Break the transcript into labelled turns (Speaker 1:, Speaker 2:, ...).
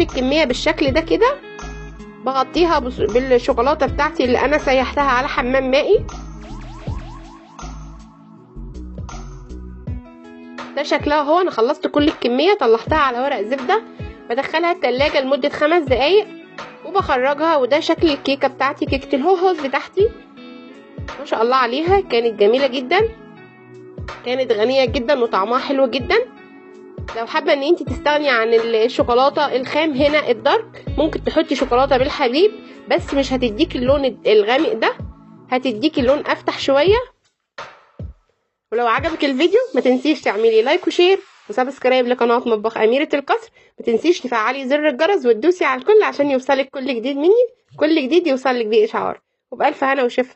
Speaker 1: الكميه بالشكل ده كده، بغطيها بالشوكولاته بتاعتي اللي انا سيحتها على حمام مائي. ده شكلها اهو. انا خلصت كل الكميه، طلعتها على ورق زبده، بدخلها التلاجة لمده 5 دقايق وبخرجها. وده شكل الكيكه بتاعتي، كيكه الهوهوز بتاعتي ما شاء الله عليها، كانت جميله جدا، كانت غنيه جدا وطعمها حلو جدا. لو حابه ان انت تستغني عن الشوكولاته الخام هنا الدارك، ممكن تحطي شوكولاته بالحليب، بس مش هتديكي اللون الغامق ده، هتديكي اللون افتح شويه. ولو عجبك الفيديو ما تنسيش تعملي لايك وشير وسبسكرايب لقناه مطبخ اميره القصر. ما تنسيش تفعلي زر الجرس وتدوسي على الكل عشان يوصلك كل جديد مني، كل جديد يوصلك بيه اشعار. وبألف هنا وشفا.